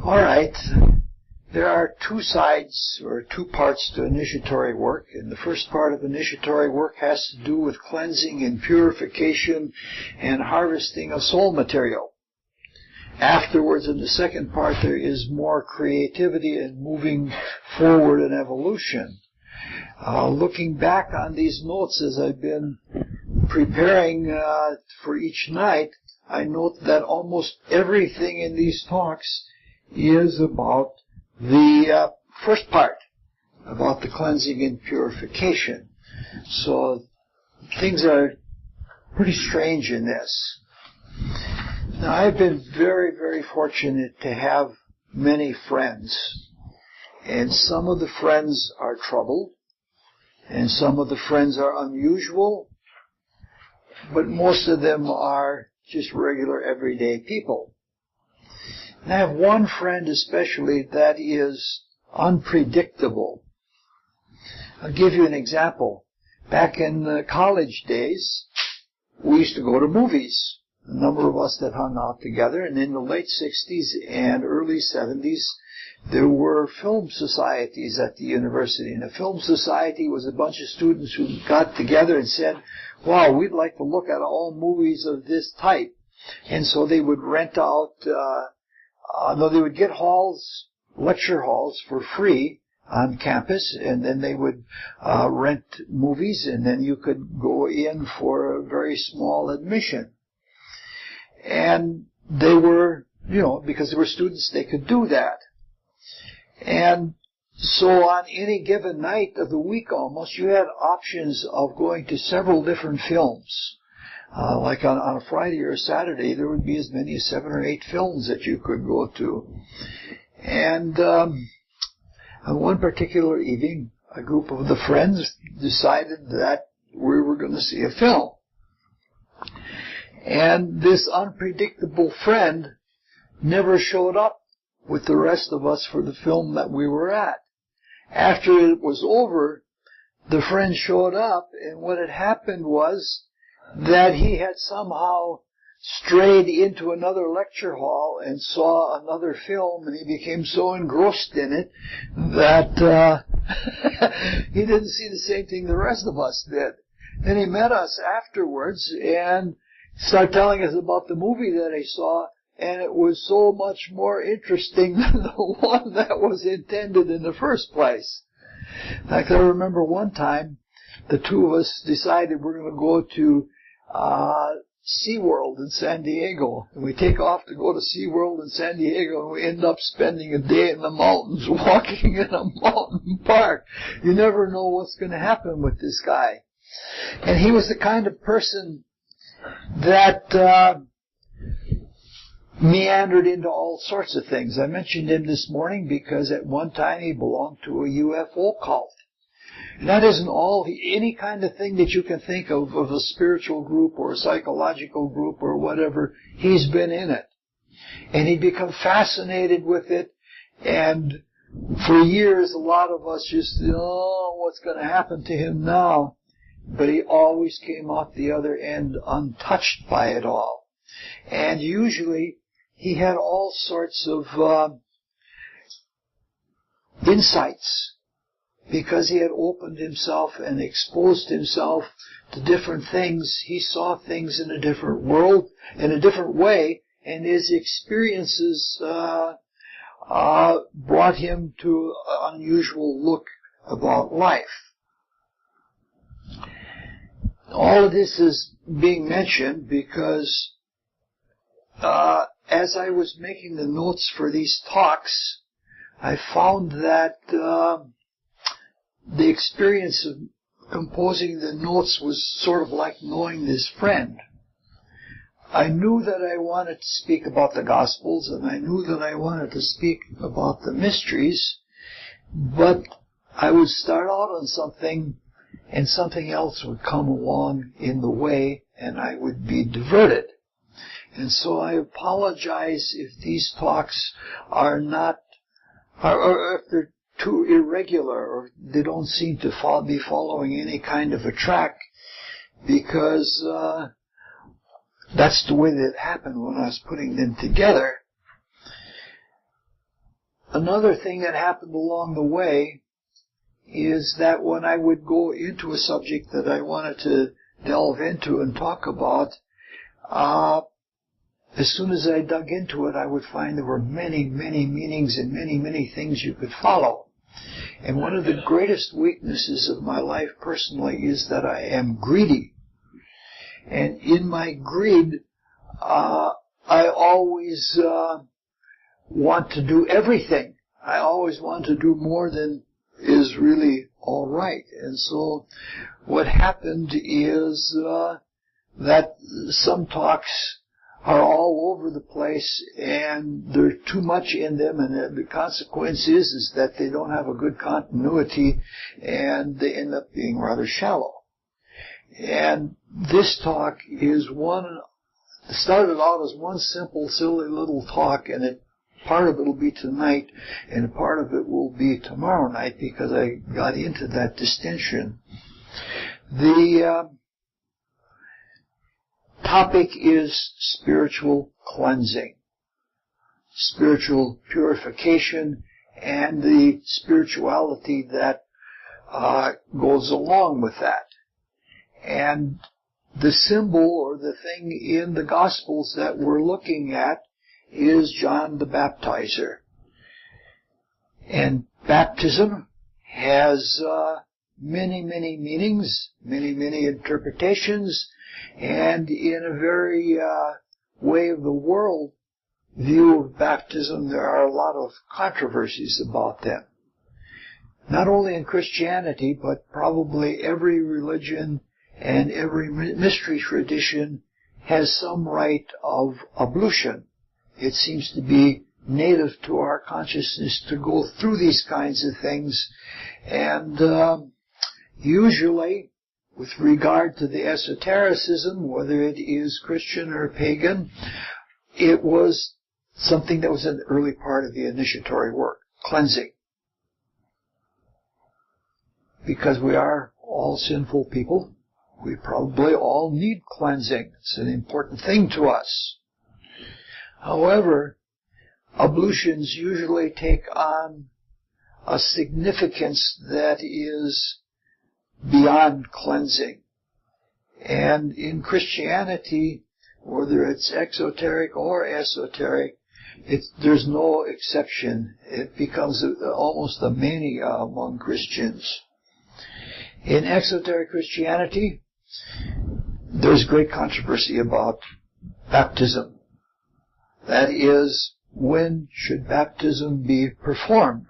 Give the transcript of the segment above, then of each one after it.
All right. There are two sides or two parts to initiatory work, and the first part of initiatory work has to do with cleansing and purification and harvesting of soul material. Afterwards, in the second part, there is more creativity and moving forward in evolution. Looking back on these notes as I've been preparing for each night, I note that almost everything in these talks is about the first part, about the cleansing and purification. So things are pretty strange in this. Now, I've been very, very fortunate to have many friends. And some of the friends are troubled, and some of the friends are unusual, but most of them are just regular, everyday people. And I have one friend especially that is unpredictable. I'll give you an example. Back in the college days, we used to go to movies. A number of us that hung out together, and in the late 60s and early 70s, there were film societies at the university. And a film society was a bunch of students who got together and said, wow, we'd like to look at all movies of this type. And so they would rent out, they would get halls, lecture halls for free on campus, and then they would rent movies, and then you could go in for a very small admission. And they were, because they were students, they could do that. And so on any given night of the week almost, you had options of going to several different films. Like on a Friday or a Saturday, there would be as many as 7 or 8 films that you could go to. And on one particular evening, a group of the friends decided that we were going to see a film. And this unpredictable friend never showed up with the rest of us for the film that we were at. After it was over, the friend showed up, and what had happened was that he had somehow strayed into another lecture hall and saw another film, and he became so engrossed in it that he didn't see the same thing the rest of us did. Then he met us afterwards and started telling us about the movie that he saw, and it was so much more interesting than the one that was intended in the first place. In fact, I remember one time the two of us decided we're going to go to SeaWorld in San Diego. And we take off to go to SeaWorld in San Diego, and we end up spending a day in the mountains walking in a mountain park. You never know what's going to happen with this guy. And he was the kind of person that meandered into all sorts of things. I mentioned him this morning because at one time he belonged to a UFO cult. And that isn't all. Any kind of thing that you can think of a spiritual group or a psychological group or whatever, he's been in it. And he'd become fascinated with it. And for years, a lot of us just, what's going to happen to him now? But he always came out the other end untouched by it all. And usually, he had all sorts of insights, because he had opened himself and exposed himself to different things. He saw things in a different world, in a different way, and his experiences brought him to an unusual look about life. All of this is being mentioned because as I was making the notes for these talks, I found that the experience of composing the notes was sort of like knowing this friend. I knew that I wanted to speak about the Gospels, and I knew that I wanted to speak about the mysteries, but I would start out on something, and something else would come along in the way, and I would be diverted. And so I apologize if these talks are not, or if they're too irregular, or they don't seem to be following any kind of a track, because that's the way that it happened when I was putting them together. another thing that happened along the way is that when I would go into a subject that I wanted to delve into and talk about, as soon as I dug into it, I would find there were many, many meanings and many, many things you could follow. And one of the greatest weaknesses of my life personally is that I am greedy. And in my greed, I always want to do everything. I always want to do more than is really all right. And so what happened is that some talks are all over the place, and there's too much in them, and the consequence is that they don't have a good continuity, and they end up being rather shallow. And this talk is started out as one simple, silly little talk, and part of it will be tonight, and part of it will be tomorrow night, because I got into that distinction. The topic is spiritual cleansing, spiritual purification, and the spirituality that goes along with that. And the symbol or the thing in the Gospels that we're looking at is John the Baptizer. And baptism has many, many meanings, many, many interpretations, and in a very way of the world view of baptism, there are a lot of controversies about them. Not only in Christianity, but probably every religion and every mystery tradition has some rite of ablution. It seems to be native to our consciousness to go through these kinds of things, and usually, with regard to the esotericism, whether it is Christian or pagan, it was something that was an early part of the initiatory work, cleansing. Because we are all sinful people, we probably all need cleansing. It's an important thing to us. However, ablutions usually take on a significance that is beyond cleansing. And in Christianity, whether it's exoteric or esoteric, there's no exception. It becomes almost a mania among Christians. In exoteric Christianity, there's great controversy about baptism. That is, when should baptism be performed?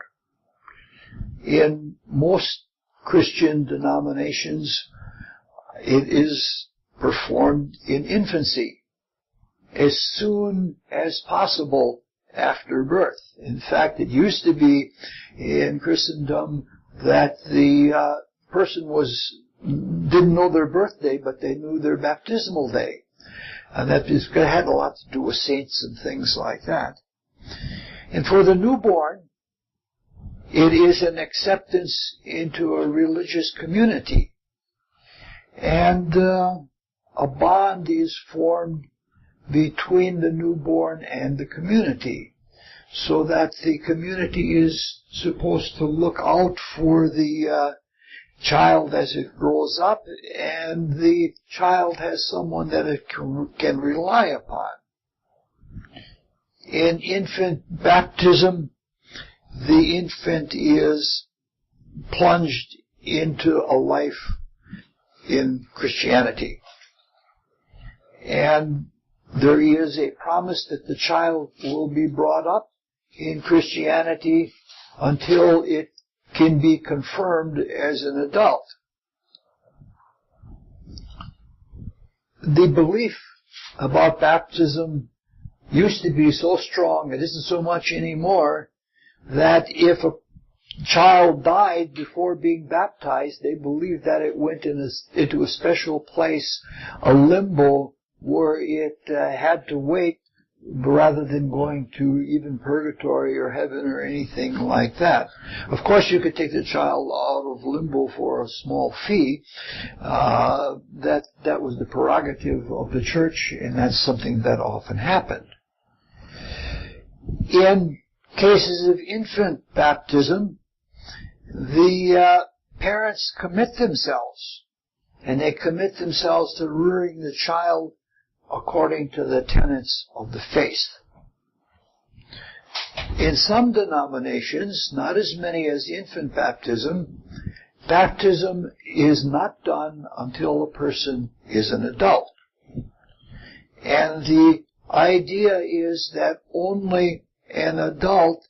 In most Christian denominations, it is performed in infancy, as soon as possible after birth. In fact, it used to be in Christendom that the person didn't know their birthday, but they knew their baptismal day. And that had a lot to do with saints and things like that. And for the newborn, it is an acceptance into a religious community. And a bond is formed between the newborn and the community, so that the community is supposed to look out for the child as it grows up, and the child has someone that it can rely upon. In infant baptism, the infant is plunged into a life in Christianity. And there is a promise that the child will be brought up in Christianity until it can be confirmed as an adult. The belief about baptism used to be so strong, it isn't so much anymore, that if a child died before being baptized, they believed that it went into a special place, a limbo, where it had to wait rather than going to even purgatory or heaven or anything like that. Of course, you could take the child out of limbo for a small fee. That was the prerogative of the church, and that's something that often happened. In cases of infant baptism, the parents commit themselves, and they commit themselves to rearing the child according to the tenets of the faith. In some denominations, not as many as infant baptism, baptism is not done until a person is an adult. And the idea is that only an adult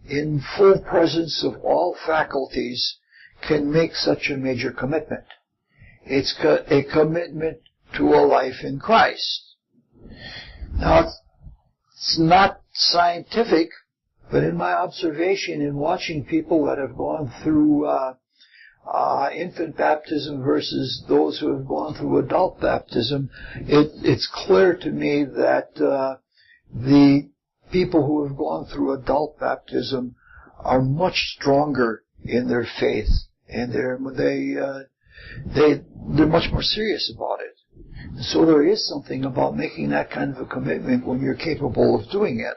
in full presence of all faculties can make such a major commitment. It's a commitment to a life in Christ. Now, it's not scientific, but in my observation in watching people that have gone through infant baptism versus those who have gone through adult baptism, it's clear to me that the people who have gone through adult baptism are much stronger in their faith, and they're much more serious about it. So there is something about making that kind of a commitment when you're capable of doing it.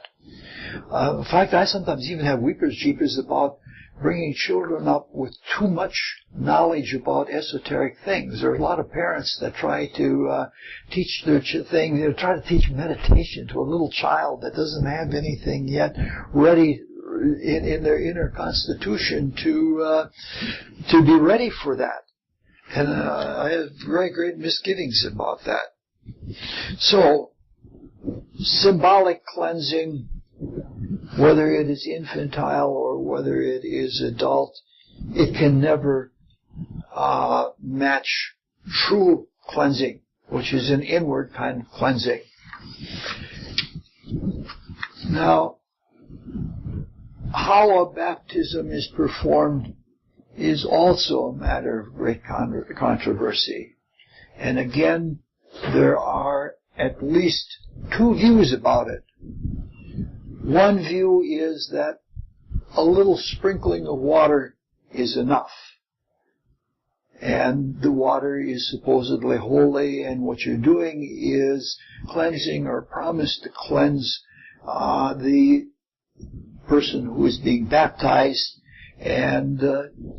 In fact, I sometimes even have weepers jeepers about bringing children up with too much knowledge about esoteric things. There are a lot of parents that try to teach their thing. They try to teach meditation to a little child that doesn't have anything yet ready in their inner constitution to be ready for that. And I have very great misgivings about that. So, symbolic cleansing, whether it is infantile or whether it is adult, it can never match true cleansing, which is an inward kind of cleansing. Now, how a baptism is performed is also a matter of great controversy. And again, there are at least two views about it. One view is that a little sprinkling of water is enough. And the water is supposedly holy, and what you're doing is cleansing or promise to cleanse the person who is being baptized, and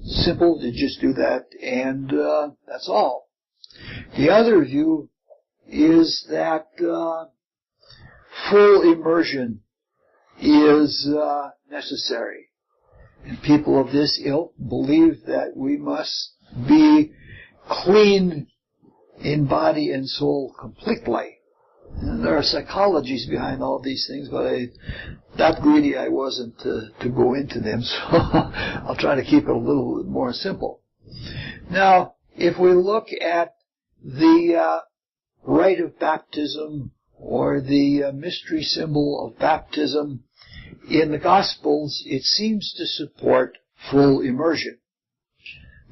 simple to just do that, and that's all. The other view is that full immersion is necessary. And people of this ilk believe that we must be clean in body and soul completely. And there are psychologies behind all these things, but that greedy I wasn't to go into them, so I'll try to keep it a little more simple. Now, if we look at the rite of baptism or the mystery symbol of baptism, in the Gospels, it seems to support full immersion,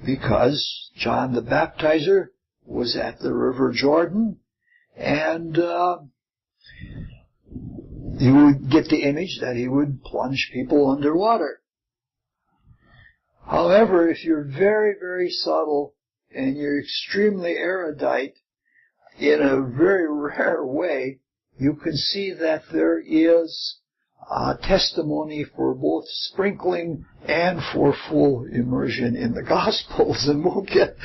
because John the Baptizer was at the River Jordan, and you would get the image that he would plunge people underwater. However, if you're very, very subtle and you're extremely erudite, in a very rare way, you can see that there is testimony for both sprinkling and for full immersion in the Gospels, and we'll get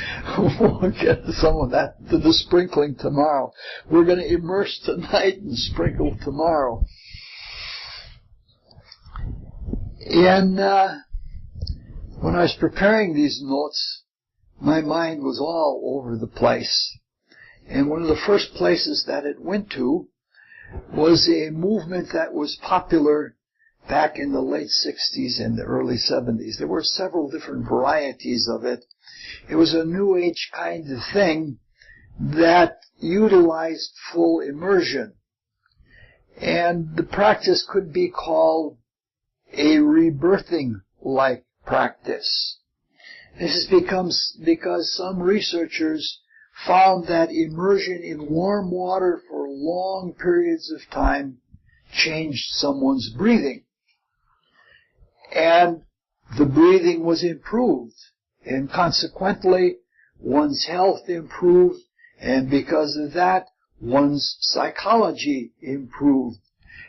some of that to the sprinkling tomorrow. We're going to immerse tonight and sprinkle tomorrow. And when I was preparing these notes, my mind was all over the place. And one of the first places that it went to was a movement that was popular back in the late 60s and the early 70s. There were several different varieties of it. It was a New Age kind of thing that utilized full immersion. And the practice could be called a rebirthing-like practice. This is because some researchers found that immersion in warm water for long periods of time changed someone's breathing. And the breathing was improved, and consequently one's health improved, and because of that one's psychology improved.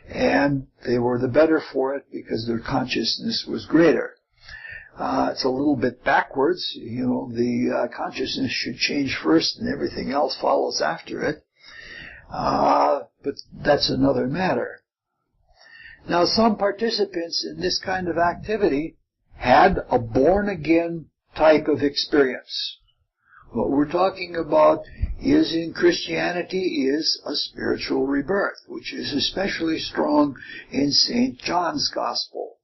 and they were the better for it because their consciousness was greater. It's a little bit backwards. The consciousness should change first and everything else follows after it. But that's another matter. Now, some participants in this kind of activity had a born-again type of experience. What we're talking about in Christianity is a spiritual rebirth, which is especially strong in St. John's Gospel.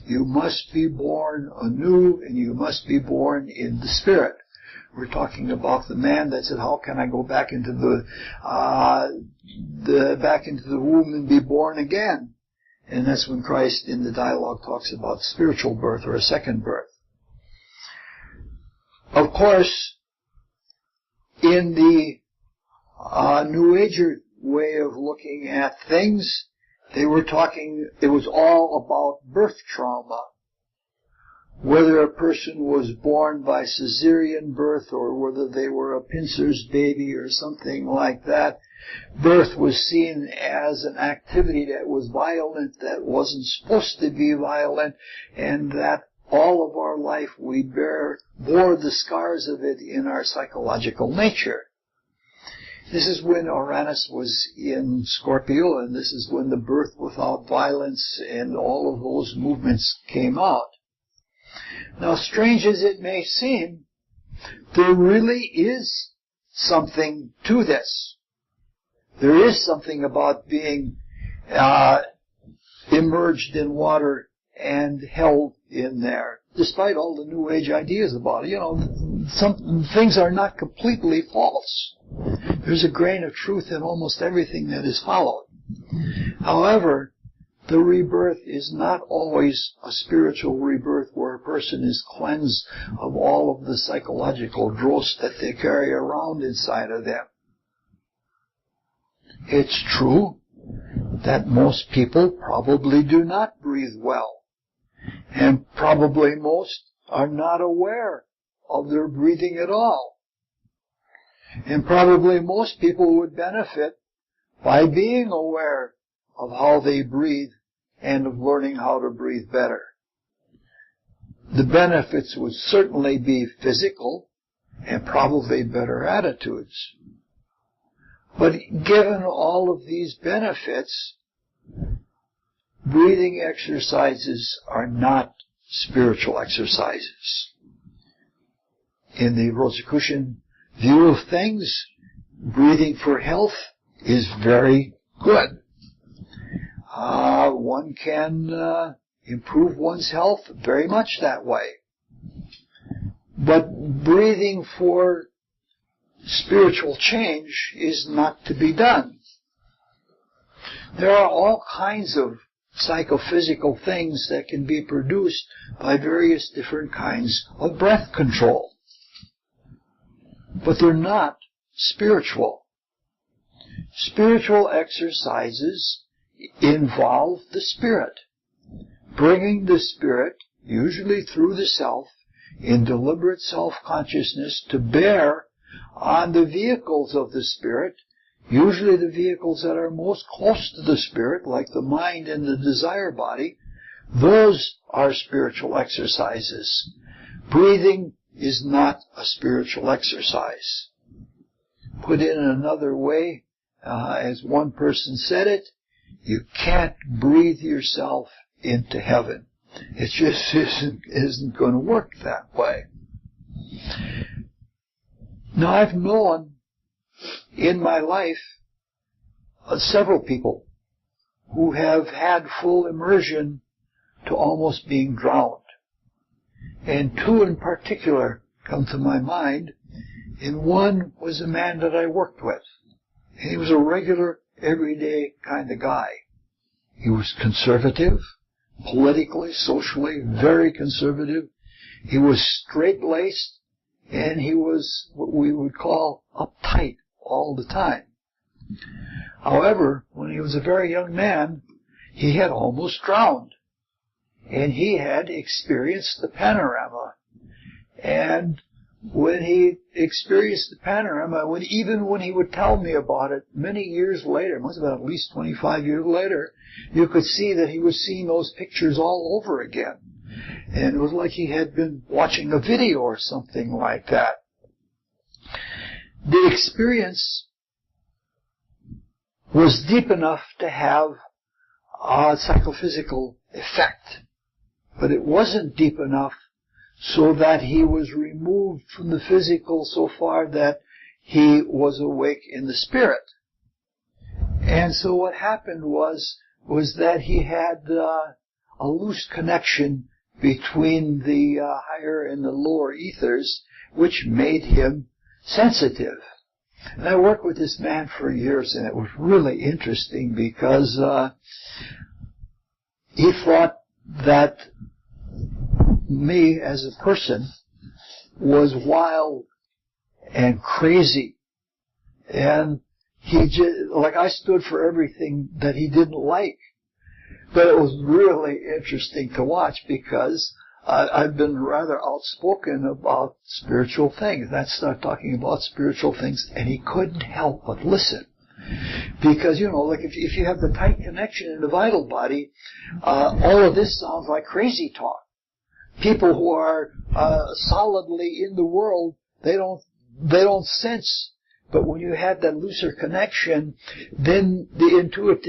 You must be born anew, and you must be born in the Spirit. We're talking about the man that said, "How can I go back into the womb and be born again?" And that's when Christ in the dialogue talks about spiritual birth or a second birth. Of course, in the New Ager way of looking at things, it was all about birth trauma. Whether a person was born by cesarean birth or whether they were a pincer's baby or something like that, birth was seen as an activity that was violent, that wasn't supposed to be violent, and that all of our life we bore the scars of it in our psychological nature. This is when Uranus was in Scorpio, and this is when the birth without violence and all of those movements came out. Now, strange as it may seem, there really is something to this. There is something about being immersed in water and held in there, despite all the New Age ideas about it. Some things are not completely false. There's a grain of truth in almost everything that is followed. However, the rebirth is not always a spiritual rebirth where a person is cleansed of all of the psychological dross that they carry around inside of them. It's true that most people probably do not breathe well, and probably most are not aware of their breathing at all. And probably most people would benefit by being aware of how they breathe and of learning how to breathe better. The benefits would certainly be physical and probably better attitudes. But given all of these benefits, breathing exercises are not spiritual exercises. In the Rosicrucian view of things, breathing for health is very good. One can improve one's health very much that way. But breathing for spiritual change is not to be done. There are all kinds of psychophysical things that can be produced by various different kinds of breath control. But they're not spiritual. Spiritual exercises involve the spirit, bringing the spirit, usually through the self, in deliberate self-consciousness, to bear on the vehicles of the spirit, usually the vehicles that are most close to the spirit, like the mind and the desire body. Those are spiritual exercises. Breathing is not a spiritual exercise. Put in another way, as one person said it, you can't breathe yourself into heaven. It just isn't going to work that way. Now, I've known in my life several people who have had full immersion to almost being drowned. And two in particular come to my mind. And one was a man that I worked with. And he was a regular, everyday kind of guy. He was conservative, politically, socially, very conservative. He was straight-laced, and he was what we would call uptight all the time. However, when he was a very young man, he had almost drowned. And he had experienced the panorama. And when he experienced the panorama, even when he would tell me about it many years later, it must have been at least 25 years later, you could see that he was seeing those pictures all over again. And it was like he had been watching a video or something like that. The experience was deep enough to have a psychophysical effect, but it wasn't deep enough so that he was removed from the physical so far that he was awake in the spirit. And so what happened was that he had a loose connection between the higher and the lower ethers, which made him sensitive. And I worked with this man for years, and it was really interesting because he thought that me as a person was wild and crazy. And he just, like, I stood for everything that he didn't like. But it was really interesting to watch because I've been rather outspoken about spiritual things. And I started talking about spiritual things, and he couldn't help but listen. Because, like if you have the tight connection in the vital body, all of this sounds like crazy talk. People who are solidly in the world, they don't sense. But when you have that looser connection, then the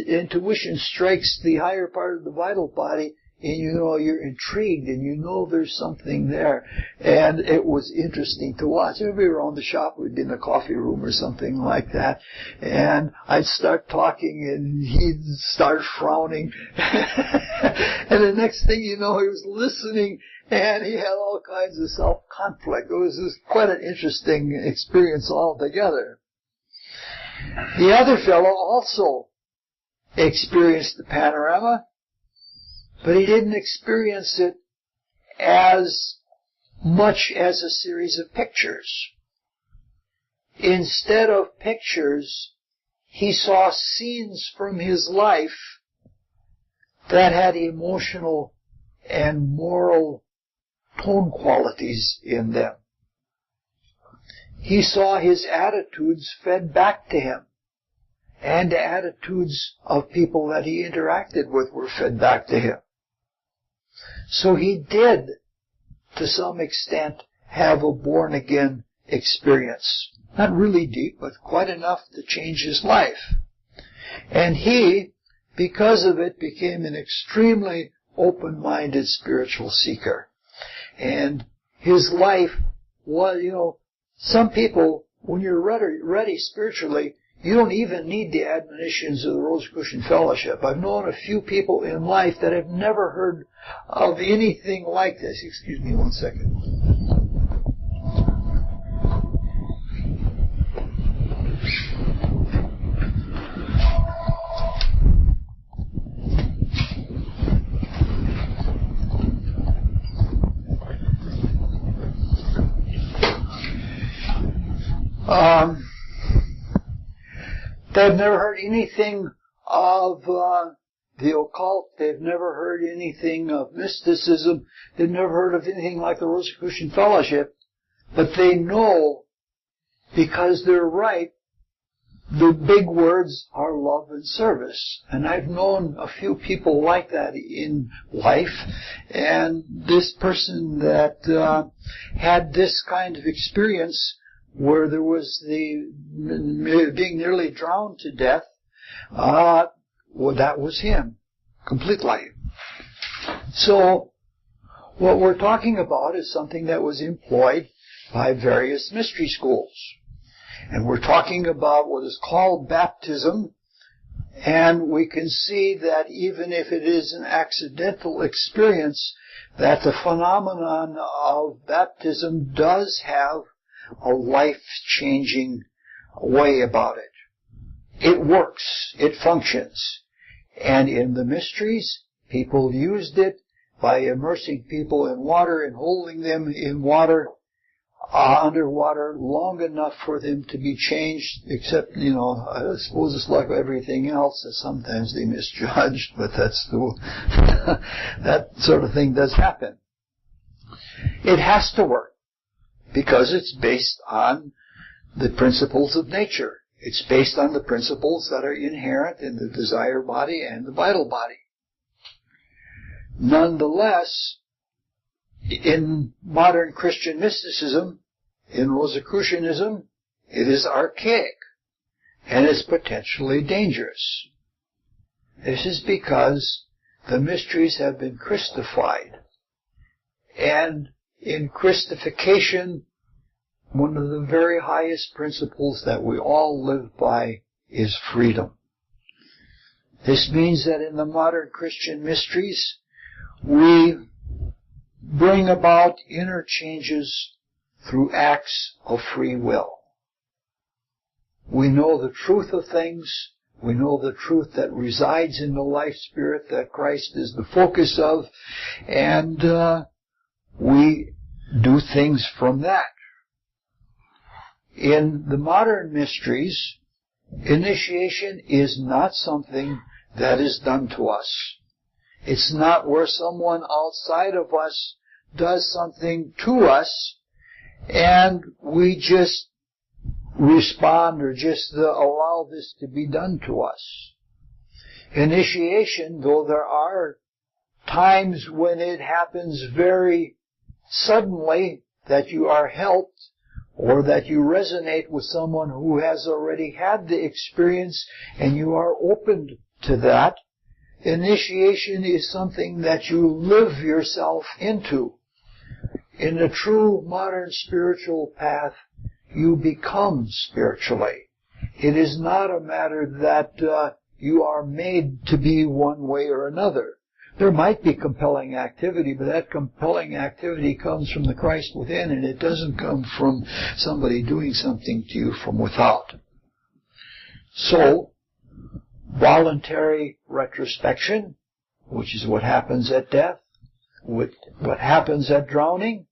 intuition strikes the higher part of the vital body, and you're intrigued, and there's something there. And it was interesting to watch. If we were around the shop, we'd be in the coffee room or something like that, and I'd start talking, and he'd start frowning. And the next thing you know, he was listening, and he had all kinds of self-conflict. It was quite an interesting experience altogether. The other fellow also experienced the panorama, but he didn't experience it as much as a series of pictures. Instead of pictures, he saw scenes from his life that had emotional and moral tone qualities in them. He saw his attitudes fed back to him, and the attitudes of people that he interacted with were fed back to him. So he did, to some extent, have a born-again experience. Not really deep, but quite enough to change his life. And he, because of it, became an extremely open-minded spiritual seeker. And his life was, some people, when you're ready spiritually, you don't even need the admonitions of the Rosicrucian Fellowship. I've known a few people in life that have never heard of anything like this. Excuse me one second. They've never heard anything of the occult. They've never heard anything of mysticism. They've never heard of anything like the Rosicrucian Fellowship. But they know, because they're right, the big words are love and service. And I've known a few people like that in life. And this person that had this kind of experience, where there was the being nearly drowned to death, well, that was him, completely. So, what we're talking about is something that was employed by various mystery schools. And we're talking about what is called baptism, and we can see that even if it is an accidental experience, that the phenomenon of baptism does have a life-changing way about it. It works. It functions. And in the mysteries, people used it by immersing people in water and holding them in water, underwater, long enough for them to be changed, except, I suppose it's like everything else, that sometimes they misjudged, but that's that sort of thing does happen. It has to work. because it's based on the principles of nature. It's based on the principles that are inherent in the desire body and the vital body. Nonetheless, in modern Christian mysticism, in Rosicrucianism, it is archaic and it's potentially dangerous. This is because the mysteries have been Christified. And in Christification, one of the very highest principles that we all live by is freedom. This means that in the modern Christian mysteries, we bring about inner changes through acts of free will. We know the truth of things. We know the truth that resides in the life spirit that Christ is the focus of, and we do things from that. In the modern mysteries, initiation is not something that is done to us. It's not where someone outside of us does something to us and we just respond or just allow this to be done to us. Initiation, though there are times when it happens very suddenly that you are helped or that you resonate with someone who has already had the experience and you are open to that, initiation is something that you live yourself into. In the true modern spiritual path, you become spiritually. It is not a matter that you are made to be one way or another. There might be compelling activity, but that compelling activity comes from the Christ within, and it doesn't come from somebody doing something to you from without. So, voluntary retrospection, which is what happens at death, what happens at drowning,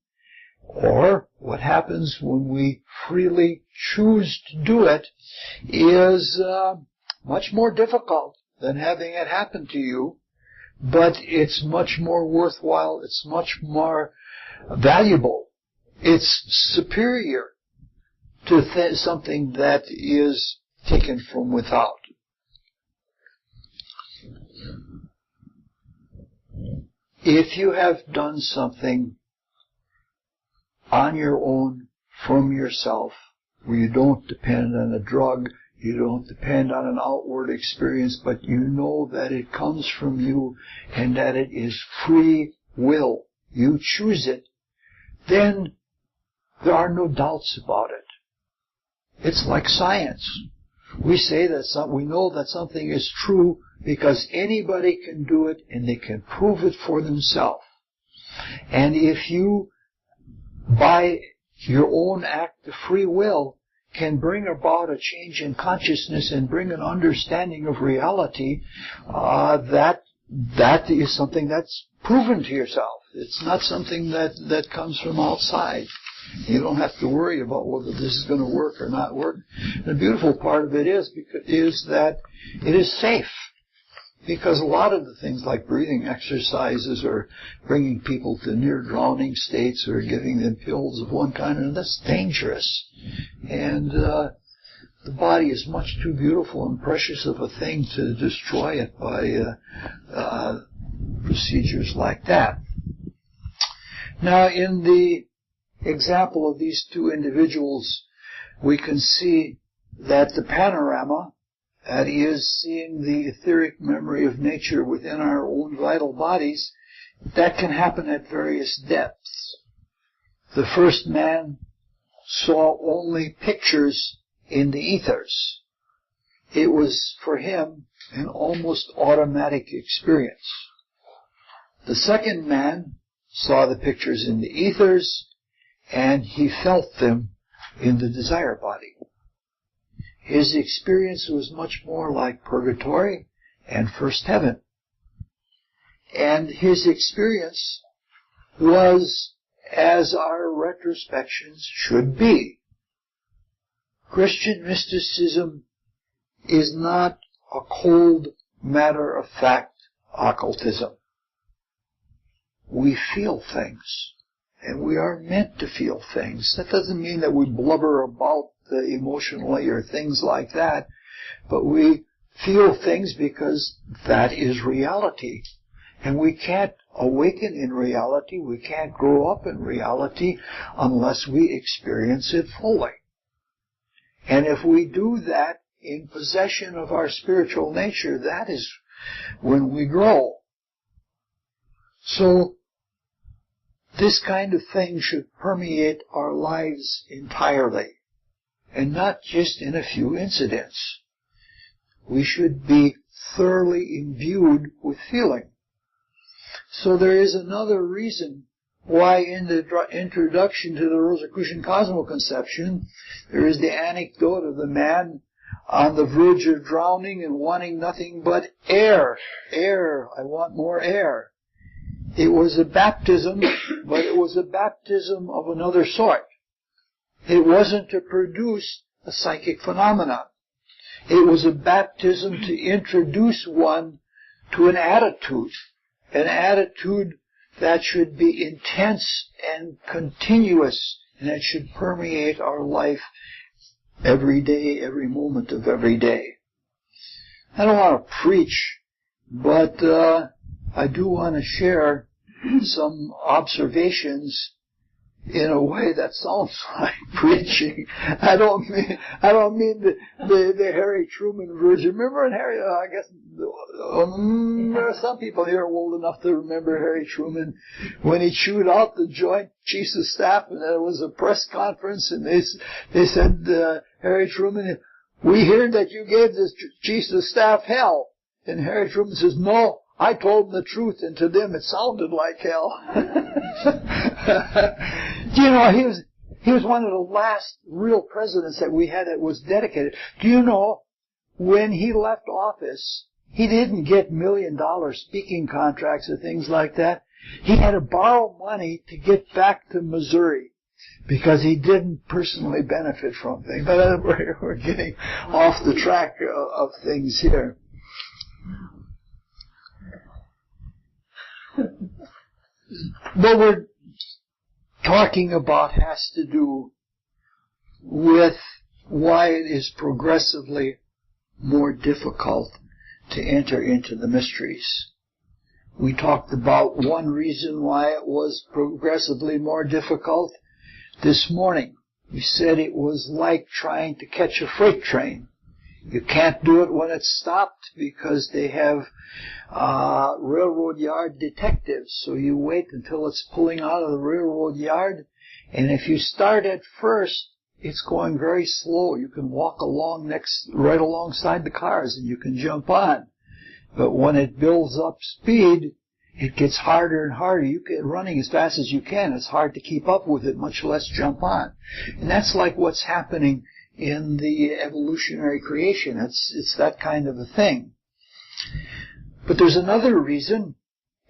or what happens when we freely choose to do it, is much more difficult than having it happen to you, but it's much more worthwhile, it's much more valuable. It's superior to something that is taken from without. If you have done something on your own, from yourself, where you don't depend on a drug, you don't depend on an outward experience, but you know that it comes from you and that it is free will, you choose it, then there are no doubts about it. It's like science. We say that we know that something is true because anybody can do it and they can prove it for themselves. And if you, by your own act of free will, can bring about a change in consciousness and bring an understanding of reality, that is something that's proven to yourself. It's not something that comes from outside. You don't have to worry about whether this is going to work or not work. The beautiful part of it is that it is safe. Because a lot of the things like breathing exercises or bringing people to near drowning states or giving them pills of one kind or another, that's dangerous. And the body is much too beautiful and precious of a thing to destroy it by procedures like that. Now, in the example of these two individuals, we can see that the panorama, that is, seeing the etheric memory of nature within our own vital bodies, that can happen at various depths. The first man saw only pictures in the ethers. It was, for him, an almost automatic experience. The second man saw the pictures in the ethers, and he felt them in the desire body. His experience was much more like purgatory and first heaven. And his experience was as our retrospections should be. Christian mysticism is not a cold, matter-of-fact occultism. We feel things, and we are meant to feel things. That doesn't mean that we blubber about emotionally or things like that, but we feel things because that is reality. And we can't awaken in reality, we can't grow up in reality unless we experience it fully. And if we do that in possession of our spiritual nature, that is when we grow. So, this kind of thing should permeate our lives entirely, and not just in a few incidents. We should be thoroughly imbued with feeling. So there is another reason why in the introduction to the Rosicrucian Cosmoconception, there is the anecdote of the man on the verge of drowning and wanting nothing but air. Air, I want more air. It was a baptism, but it was a baptism of another sort. It wasn't to produce a psychic phenomenon. It was a baptism to introduce one to an attitude that should be intense and continuous, and that should permeate our life every day, every moment of every day. I don't want to preach, but I do want to share some observations in a way that sounds like preaching. I don't mean the Harry Truman version. Remember in Harry? I guess there are some people here old enough to remember Harry Truman when he chewed out the Joint Chiefs of Staff, and there was a press conference, and they said, Harry Truman, we hear that you gave the Chiefs of Staff hell, and Harry Truman says, no. I told them the truth, and to them it sounded like hell. Do you know, he was one of the last real presidents that we had that was dedicated. Do you know, when he left office, he didn't get $1 million speaking contracts or things like that. He had to borrow money to get back to Missouri because he didn't personally benefit from things. But we're getting off the track of things here. What we're talking about has to do with why it is progressively more difficult to enter into the mysteries. We talked about one reason why it was progressively more difficult this morning. We said it was like trying to catch a freight train. You can't do it when it's stopped because they have railroad yard detectives. So you wait until it's pulling out of the railroad yard. And if you start at first, it's going very slow. You can walk along right alongside the cars and you can jump on. But when it builds up speed, it gets harder and harder. You get running as fast as you can. It's hard to keep up with it, much less jump on. And that's like what's happening in the evolutionary creation. It's that kind of a thing. But there's another reason,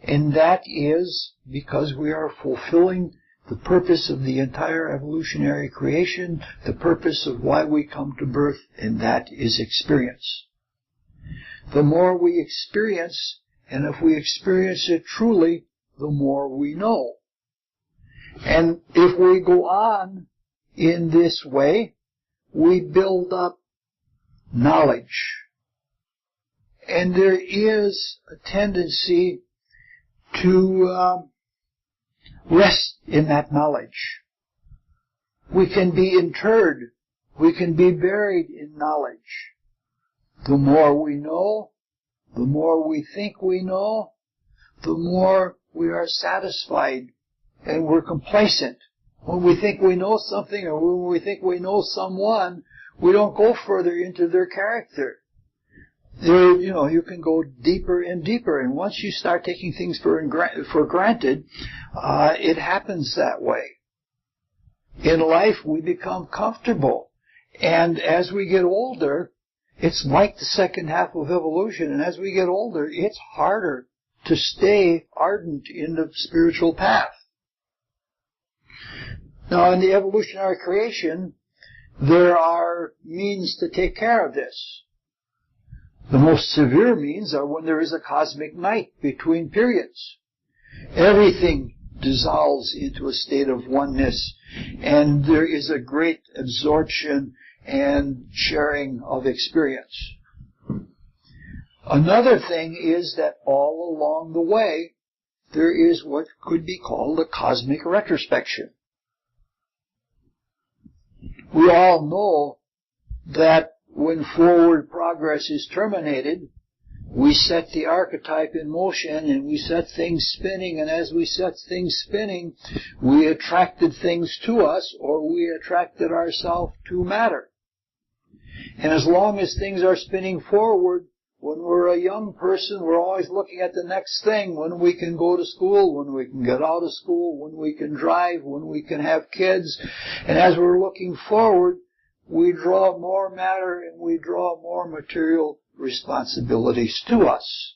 and that is because we are fulfilling the purpose of the entire evolutionary creation, the purpose of why we come to birth, and that is experience. The more we experience, and if we experience it truly, the more we know. And if we go on in this way, we build up knowledge. And there is a tendency to rest in that knowledge. We can be interred. We can be buried in knowledge. The more we know, the more we think we know, the more we are satisfied and we're complacent. When we think we know something or when we think we know someone, we don't go further into their character. You can go deeper and deeper, and once you start taking things for granted, it happens that way. In life, we become comfortable, and as we get older, it's like the second half of evolution, and as we get older, it's harder to stay ardent in the spiritual path. Now, in the evolutionary creation, there are means to take care of this. The most severe means are when there is a cosmic night between periods. Everything dissolves into a state of oneness, and there is a great absorption and sharing of experience. Another thing is that all along the way, there is what could be called a cosmic retrospection. We all know that when forward progress is terminated, we set the archetype in motion and we set things spinning, and as we set things spinning, we attracted things to us, or we attracted ourselves to matter. And as long as things are spinning forward, when we're a young person, we're always looking at the next thing, when we can go to school, when we can get out of school, when we can drive, when we can have kids. And as we're looking forward, we draw more matter and we draw more material responsibilities to us.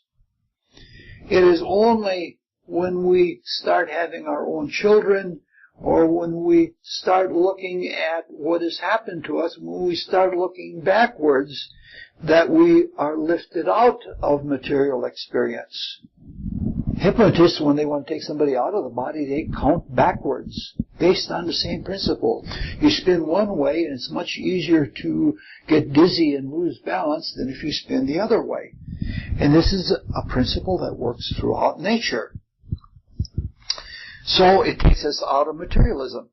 It is only when we start having our own children, or when we start looking at what has happened to us, when we start looking backwards, that we are lifted out of material experience. Hypnotists, when they want to take somebody out of the body, they count backwards based on the same principle. You spin one way, and it's much easier to get dizzy and lose balance than if you spin the other way. And this is a principle that works throughout nature. So it takes us out of materialism.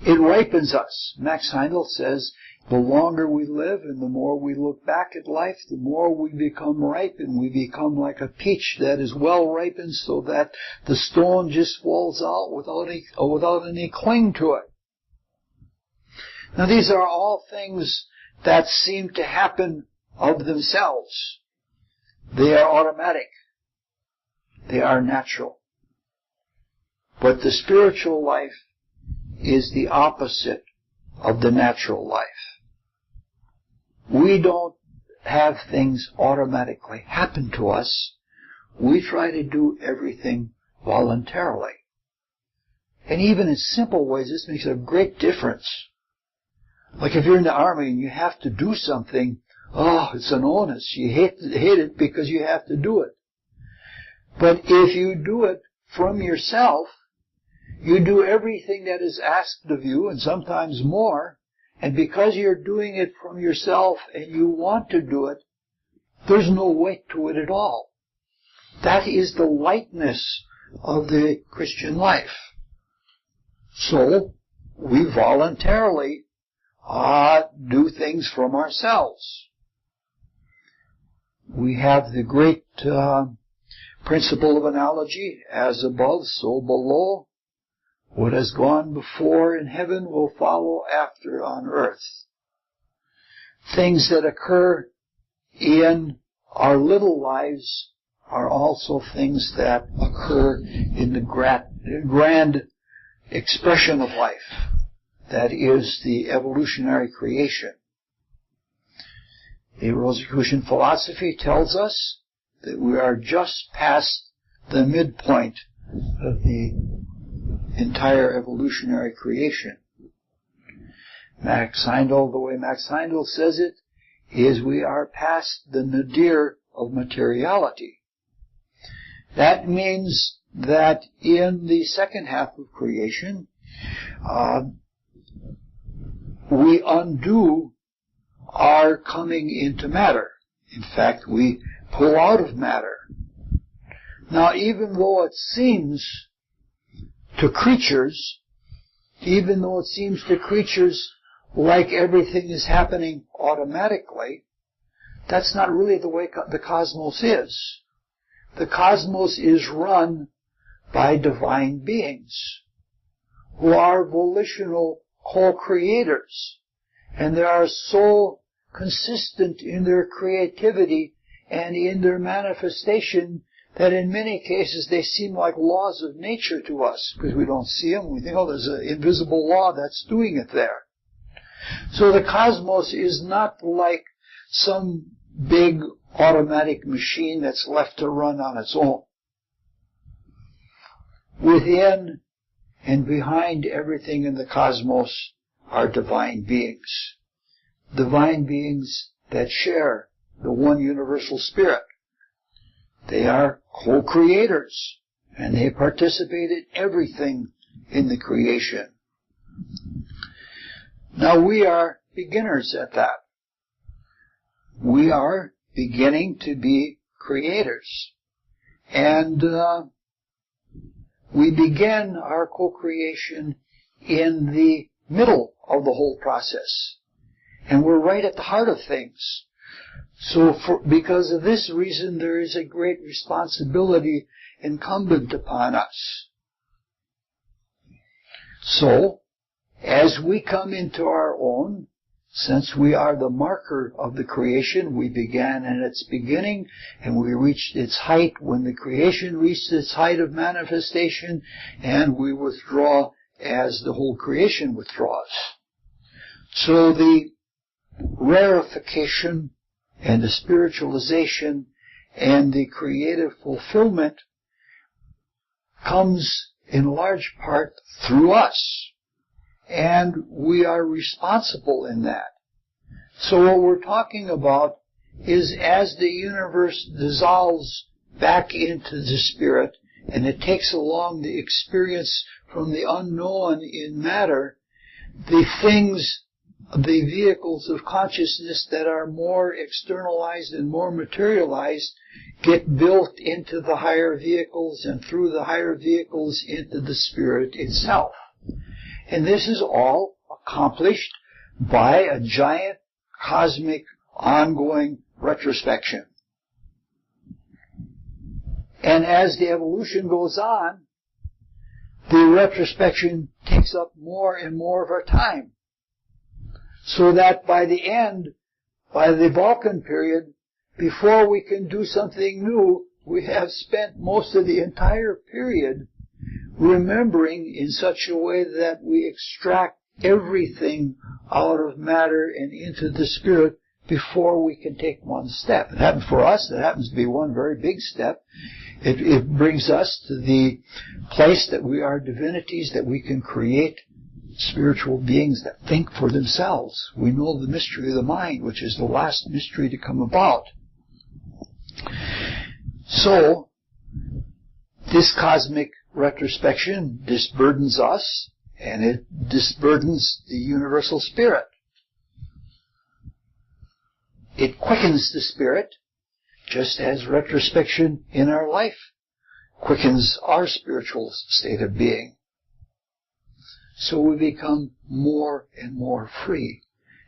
It ripens us. Max Heindel says, the longer we live and the more we look back at life, the more we become ripe, and we become like a peach that is well ripened so that the stone just falls out without any cling to it. Now these are all things that seem to happen of themselves. They are automatic. They are natural. But the spiritual life is the opposite of the natural life. We don't have things automatically happen to us. We try to do everything voluntarily. And even in simple ways, this makes a great difference. Like if you're in the army and you have to do something, it's an onus. You hate it because you have to do it. But if you do it from yourself, you do everything that is asked of you, and sometimes more, and because you're doing it from yourself and you want to do it, there's no weight to it at all. That is the lightness of the Christian life. So, we voluntarily do things from ourselves. We have the great principle of analogy, as above, so below. What has gone before in heaven will follow after on earth. Things that occur in our little lives are also things that occur in the grand expression of life. That is the evolutionary creation. The Rosicrucian philosophy tells us that we are just past the midpoint of the entire evolutionary creation. Max Heindel, the way Max Heindel says it, is we are past the nadir of materiality. That means that in the second half of creation, we undo our coming into matter. In fact, we pull out of matter. Now, even though it seems to creatures, like everything is happening automatically, that's not really the way the cosmos is. The cosmos is run by divine beings who are volitional co-creators, and they are so consistent in their creativity and in their manifestation that in many cases they seem like laws of nature to us, because we don't see them. We think, there's an invisible law that's doing it there. So the cosmos is not like some big automatic machine that's left to run on its own. Within and behind everything in the cosmos are divine beings. Divine beings that share the one universal spirit. They are co-creators. and they participate in everything in the creation. Now we are beginners at that. We are beginning to be creators. And we begin our co-creation in the middle of the whole process. And we're right at the heart of things. So because of this reason, there is a great responsibility incumbent upon us. So, as we come into our own, since we are the marker of the creation, we began in its beginning, and we reached its height when the creation reached its height of manifestation, and we withdraw as the whole creation withdraws. So the rarefication and the spiritualization and the creative fulfillment comes in large part through us. And we are responsible in that. So what we're talking about is as the universe dissolves back into the spirit, and it takes along the experience from the unknown in matter, the things, the vehicles of consciousness that are more externalized and more materialized get built into the higher vehicles, and through the higher vehicles into the spirit itself. And this is all accomplished by a giant cosmic ongoing retrospection. And as the evolution goes on, the retrospection takes up more and more of our time. So that by the end, by the Vulcan period, before we can do something new, we have spent most of the entire period remembering in such a way that we extract everything out of matter and into the spirit before we can take one step. It happens for us. It happens to be one very big step. It brings us to the place that we are divinities, that we can create spiritual beings that think for themselves. We know the mystery of the mind, which is the last mystery to come about. So, this cosmic retrospection disburdens us, and it disburdens the universal spirit. It quickens the spirit, just as retrospection in our life quickens our spiritual state of being. So we become more and more free.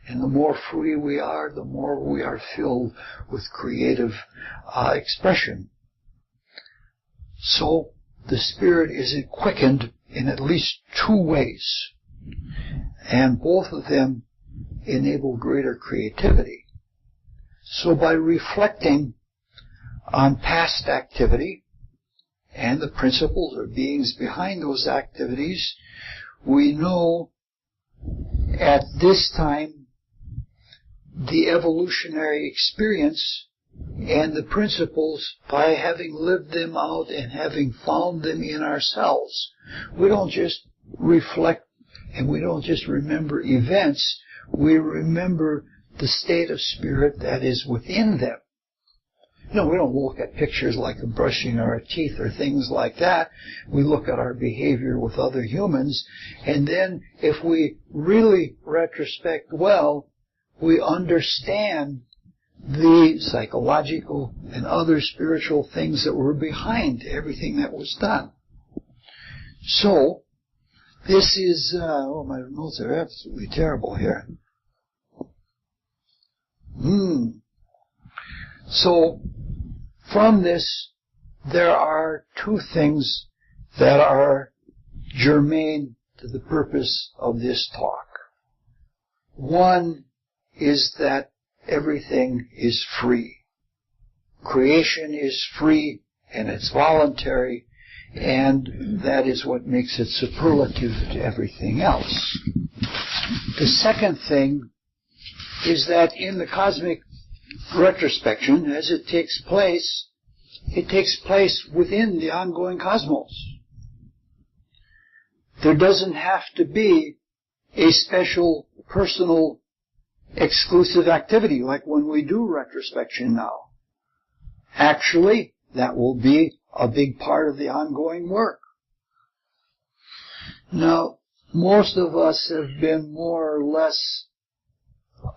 And the more free we are, the more we are filled with creative expression. So the spirit is quickened in at least two ways. And both of them enable greater creativity. So by reflecting on past activity and the principles or beings behind those activities, we know at this time the evolutionary experience and the principles by having lived them out and having found them in ourselves. We don't just reflect and we don't just remember events, we remember the state of spirit that is within them. No, we don't look at pictures like brushing our teeth or things like that. We look at our behavior with other humans, and then if we really retrospect well, we understand the psychological and other spiritual things that were behind everything that was done. So, this is, my notes are absolutely terrible here. So, from this, there are two things that are germane to the purpose of this talk. One is that everything is free. Creation is free and it's voluntary, and that is what makes it superlative to everything else. The second thing is that in the cosmic retrospection, as it takes place within the ongoing cosmos. There doesn't have to be a special, personal, exclusive activity like when we do retrospection now. Actually, that will be a big part of the ongoing work. Now, most of us have been more or less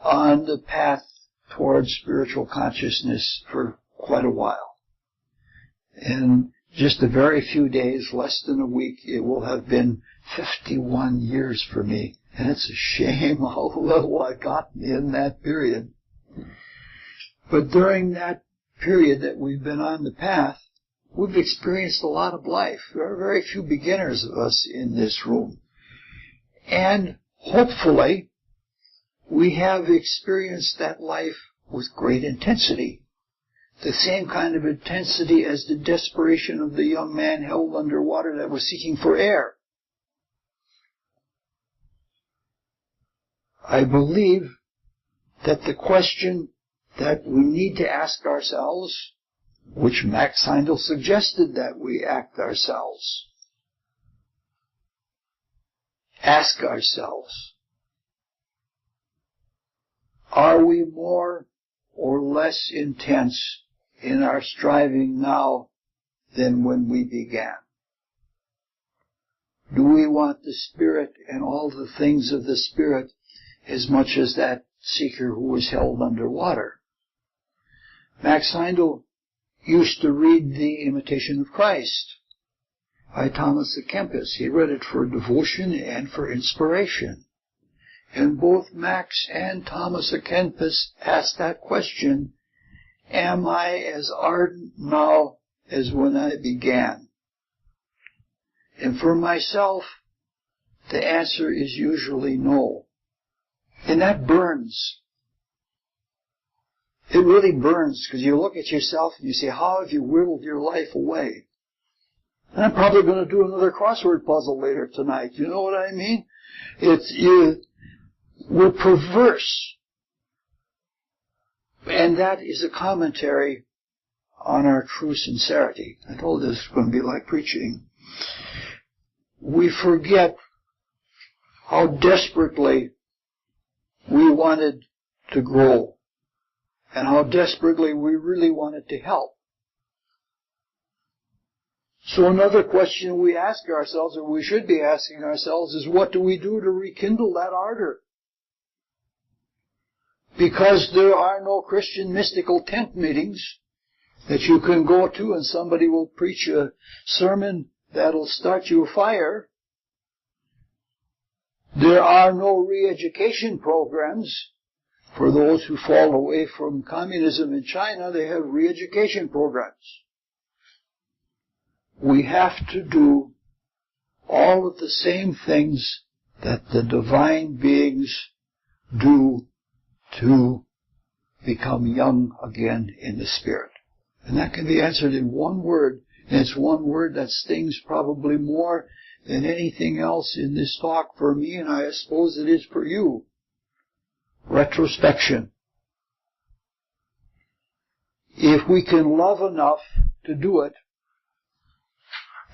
on the path towards spiritual consciousness for quite a while. In just a very few days, less than a week, it will have been 51 years for me. And it's a shame how little I've gotten in that period. But during that period that we've been on the path, we've experienced a lot of life. There are very few beginners of us in this room. And hopefully, we have experienced that life with great intensity. The same kind of intensity as the desperation of the young man held underwater that was seeking for air. I believe that the question that we need to ask ourselves, which Max Heindel suggested that we ask ourselves, are we more or less intense in our striving now than when we began? Do we want the Spirit and all the things of the Spirit as much as that seeker who was held underwater? Max Heindel used to read The Imitation of Christ by Thomas à Kempis. He read it for devotion and for inspiration. And both Max and Thomas à Kempis asked that question, am I as ardent now as when I began? And for myself, the answer is usually no. And that burns. It really burns, because you look at yourself and you say, how have you whittled your life away? And I'm probably going to do another crossword puzzle later tonight. You know what I mean? We're perverse. And that is a commentary on our true sincerity. I told you this was going to be like preaching. We forget how desperately we wanted to grow and how desperately we really wanted to help. So another question we ask ourselves, or we should be asking ourselves, is what do we do to rekindle that ardor? Because there are no Christian mystical tent meetings that you can go to and somebody will preach a sermon that'll start you a fire. There are no re-education programs. For those who fall away from communism in China, they have re-education programs. We have to do all of the same things that the divine beings do to become young again in the Spirit. And that can be answered in one word, and it's one word that stings probably more than anything else in this talk for me, and I suppose it is for you. Retrospection. If we can love enough to do it,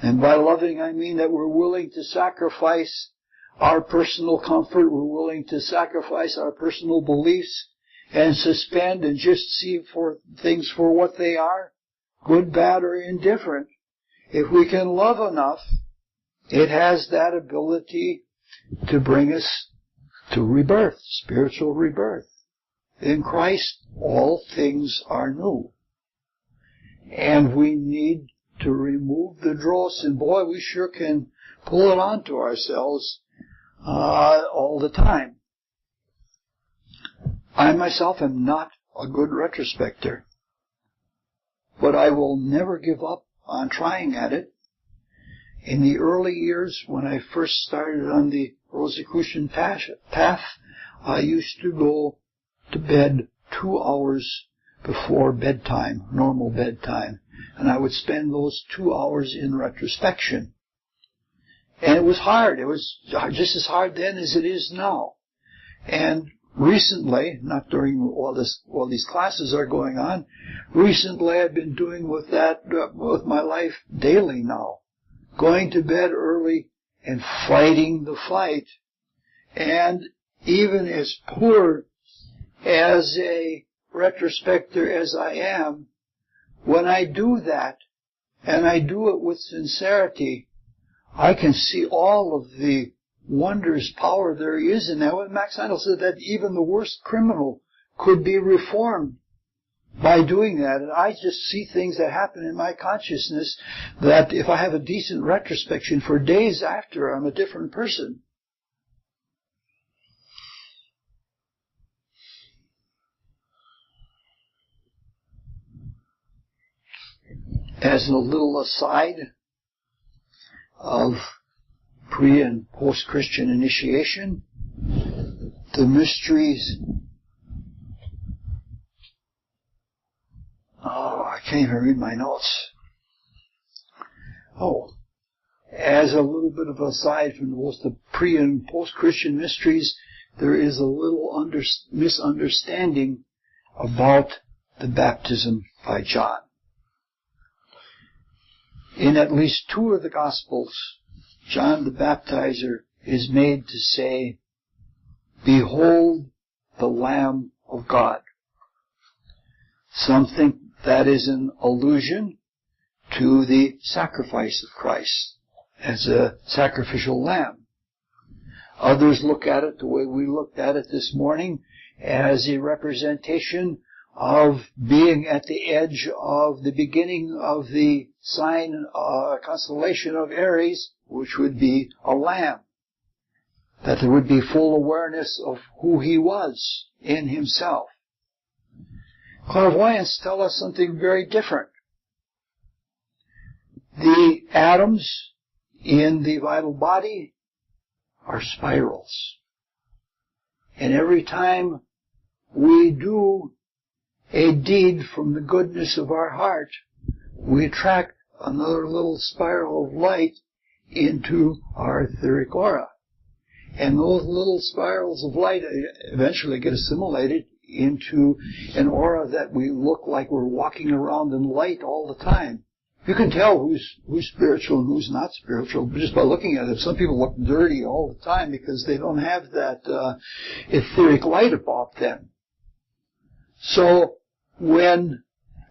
and by loving I mean that we're willing to sacrifice our personal comfort, we're willing to sacrifice our personal beliefs, and suspend and just see for things for what they are, good, bad, or indifferent. If we can love enough, it has that ability to bring us to rebirth, spiritual rebirth. In Christ, all things are new. And we need to remove the dross, and boy, we sure can pull it onto ourselves all the time. I myself am not a good retrospector, but I will never give up on trying at it. In the early years, when I first started on the Rosicrucian path, I used to go to bed 2 hours before bedtime, normal bedtime, and I would spend those 2 hours in retrospection. And it was hard. It was just as hard then as it is now. And recently, not during while these classes are going on, recently I've been doing with my life daily now. Going to bed early and fighting the fight. And even as poor as a retrospector as I am, when I do that, and I do it with sincerity, I can see all of the wondrous power there is in that. What Max Heindel said, that even the worst criminal could be reformed by doing that. And I just see things that happen in my consciousness that if I have a decent retrospection for days after, I'm a different person. As a little aside of pre- and post-Christian initiation, the mysteries, I can't even read my notes. As a little bit of aside from both the pre- and post-Christian mysteries, there is a little misunderstanding about the baptism by John. In at least two of the Gospels, John the Baptizer is made to say, "Behold the Lamb of God." Some think that is an allusion to the sacrifice of Christ as a sacrificial lamb. Others look at it the way we looked at it this morning, as a representation of being at the edge of the beginning of the sign, constellation of Aries, which would be a lamb. That there would be full awareness of who he was in himself. Clairvoyants tell us something very different. The atoms in the vital body are spirals. And every time we do a deed from the goodness of our heart, we attract another little spiral of light into our etheric aura. And those little spirals of light eventually get assimilated into an aura that we look like we're walking around in light all the time. You can tell who's spiritual and who's not spiritual just by looking at it. Some people look dirty all the time because they don't have that etheric light about them. So when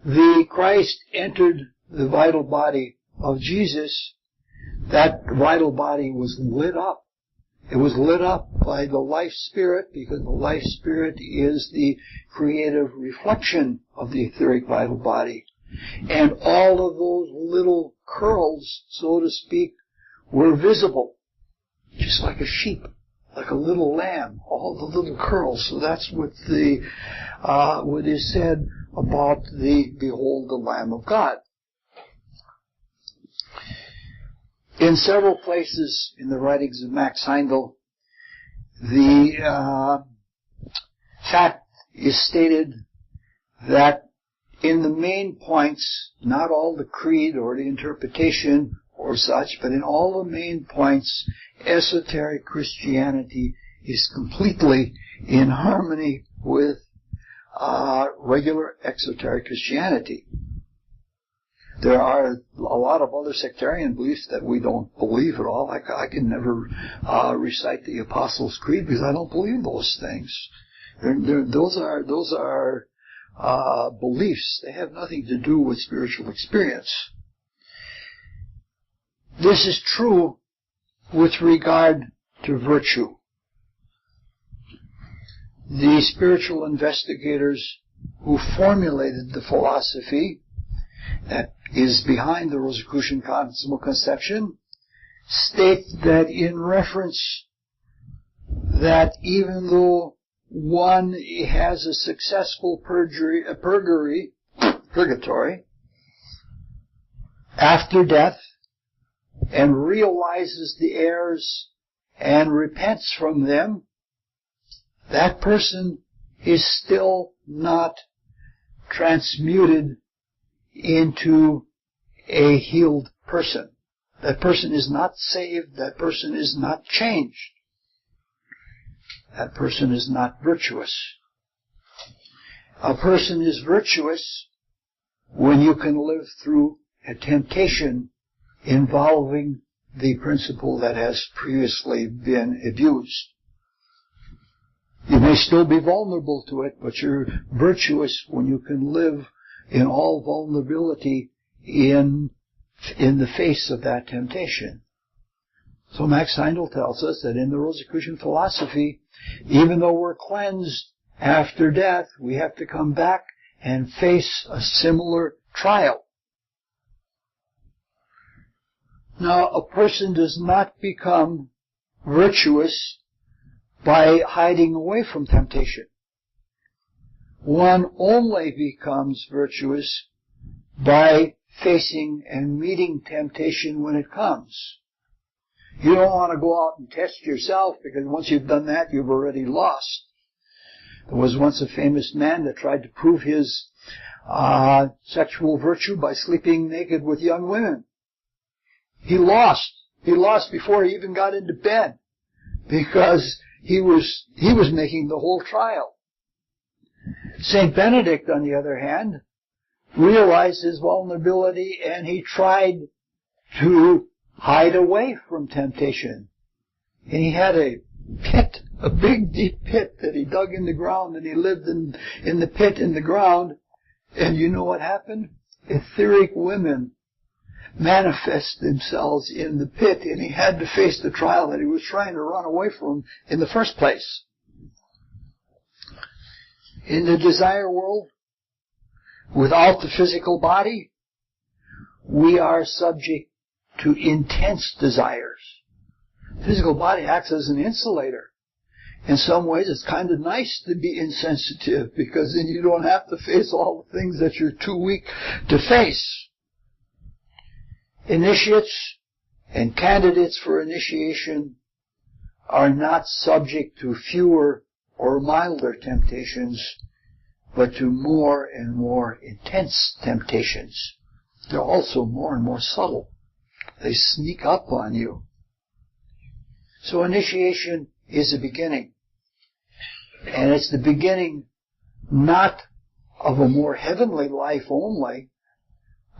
the Christ entered the vital body of Jesus, that vital body was lit up. It was lit up by the life spirit, because the life spirit is the creative reflection of the etheric vital body. And all of those little curls, so to speak, were visible, just like a sheep, like a little lamb, all the little curls. So that's what what is said about the "Behold the Lamb of God." In several places in the writings of Max Heindel, the fact is stated that in the main points, not all the creed or the interpretation or such, but in all the main points, esoteric Christianity is completely in harmony with regular exoteric Christianity. There are a lot of other sectarian beliefs that we don't believe at all. I can never recite the Apostles' Creed because I don't believe those things. Those are beliefs. They have nothing to do with spiritual experience. This is true with regard to virtue. The spiritual investigators who formulated the philosophy that is behind the Rosicrucian consummate conception state that in reference that even though one has a successful purgatory, after death, and realizes the errors and repents from them, that person is still not transmuted into a healed person. That person is not saved. That person is not changed. That person is not virtuous. A person is virtuous when you can live through a temptation involving the principle that has previously been abused. You may still be vulnerable to it, but you're virtuous when you can live in all vulnerability in in the face of that temptation. So Max Heindel tells us that in the Rosicrucian philosophy, even though we're cleansed after death, we have to come back and face a similar trial. Now, a person does not become virtuous by hiding away from temptation. One only becomes virtuous by facing and meeting temptation when it comes. You don't want to go out and test yourself, because once you've done that, you've already lost. There was once a famous man that tried to prove his sexual virtue by sleeping naked with young women. He lost. He lost before he even got into bed, because he was making the whole trial. Saint Benedict, on the other hand, realized his vulnerability, and he tried to hide away from temptation. And he had a pit, a big deep pit that he dug in the ground, and he lived in the pit in the ground. And you know what happened? Etheric women manifest themselves in the pit, and he had to face the trial that he was trying to run away from in the first place. In the desire world, without the physical body, we are subject to intense desires. The physical body acts as an insulator. In some ways, it's kind of nice to be insensitive, because then you don't have to face all the things that you're too weak to face. Initiates and candidates for initiation are not subject to fewer or milder temptations, but to more and more intense temptations. They're also more and more subtle. They sneak up on you. So initiation is a beginning. And it's the beginning not of a more heavenly life only,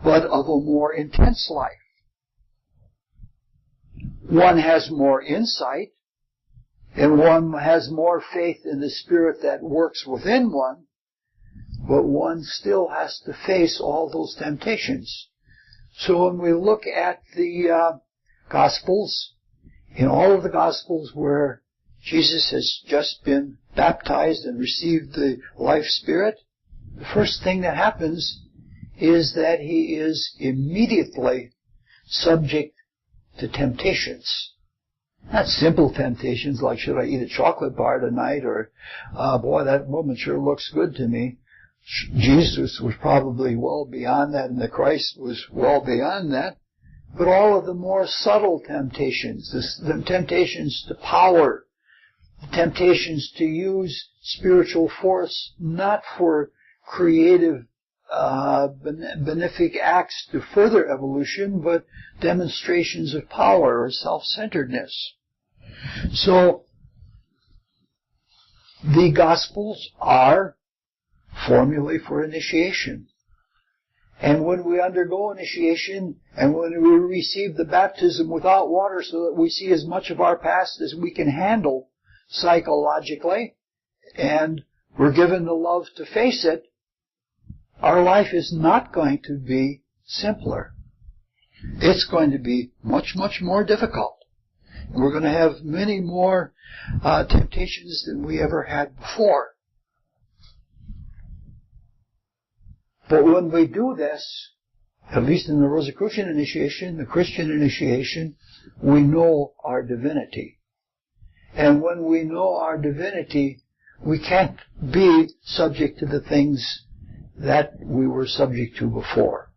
but of a more intense life. One has more insight, and one has more faith in the Spirit that works within one, but one still has to face all those temptations. So when we look at the Gospels, in all of the Gospels where Jesus has just been baptized and received the life Spirit, the first thing that happens is that he is immediately subject to temptations. Not simple temptations like, should I eat a chocolate bar tonight, or, boy, that woman sure looks good to me. Jesus was probably well beyond that, and the Christ was well beyond that. But all of the more subtle temptations, the temptations to power, the temptations to use spiritual force not for creative, benefic acts to further evolution, but demonstrations of power or self-centeredness. So, the Gospels are formulae for initiation. And when we undergo initiation, and when we receive the baptism without water so that we see as much of our past as we can handle psychologically, and we're given the love to face it, our life is not going to be simpler. It's going to be much, much more difficult. And we're going to have many more temptations than we ever had before. But when we do this, at least in the Rosicrucian initiation, the Christian initiation, we know our divinity. And when we know our divinity, we can't be subject to the things that we were subject to before.